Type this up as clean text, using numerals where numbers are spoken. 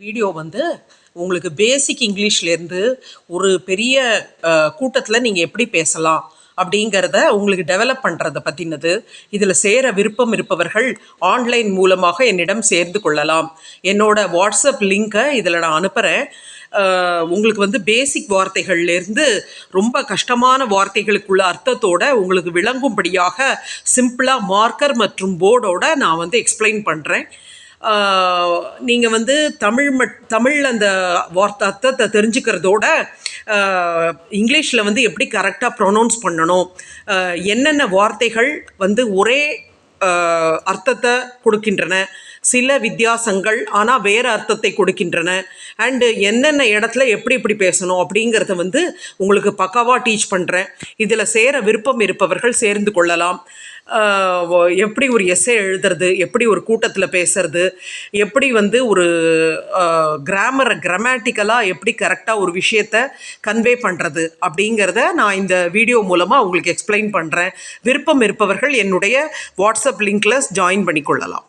Video வந்து உங்களுக்கு பேசிக் இங்கிலீஷ்லேருந்து ஒரு பெரிய கூட்டத்தில் நீங்கள் எப்படி பேசலாம் அப்படிங்கிறத உங்களுக்கு டெவலப் பண்ணுறதை பற்றினது. இதில் சேர விருப்பம் இருப்பவர்கள் ஆன்லைன் மூலமாக என்னிடம் சேர்ந்து கொள்ளலாம். என்னோட வாட்ஸ்அப் லிங்க்கை இதில் நான் அனுப்புகிறேன். உங்களுக்கு வந்து பேசிக் வார்த்தைகள்லேருந்து ரொம்ப கஷ்டமான வார்த்தைகளுக்குள்ள அர்த்தத்தோட உங்களுக்கு விளங்கும்படியாக சிம்பிளாக மார்க்கர் மற்றும் போர்டோட நான் வந்து எக்ஸ்பிளைன் பண்ணுறேன். நீங்கள் வந்து தமிழ் அந்த அர்த்தத்தை தெரிஞ்சுக்கிறதோட இங்கிலீஷில் வந்து எப்படி கரெக்டாக ப்ரொனவுன்ஸ் பண்ணணும், என்னென்ன வார்த்தைகள் வந்து ஒரே அர்த்தத்தை கொடுக்கின்றன, சில வித்தியாசங்கள் ஆனால் வேறு அர்த்தத்தை கொடுக்கின்றன, அண்டு என்னென்ன இடத்துல எப்படி பேசணும் அப்படிங்கிறத வந்து உங்களுக்கு பக்காவாக டீச் பண்ணுறேன். இதில் சேர விருப்பம் இருப்பவர்கள் சேர்ந்து கொள்ளலாம். எப்படி ஒரு எஸ்ஸே எழுதுறது, எப்படி ஒரு கூட்டத்தில் பேசுறது, எப்படி வந்து ஒரு கிராமட்டிக்கலாக எப்படி கரெக்டாக ஒரு விஷயத்தை கன்வே பண்ணுறது அப்படிங்கிறத நான் இந்த வீடியோ மூலமாக உங்களுக்கு எக்ஸ்பிளைன் பண்ணுறேன். விருப்பம் இருப்பவர்கள் என்னுடைய வாட்ஸ்அப் லிங்க்கில் ஜாயின் பண்ணிக்கொள்ளலாம்.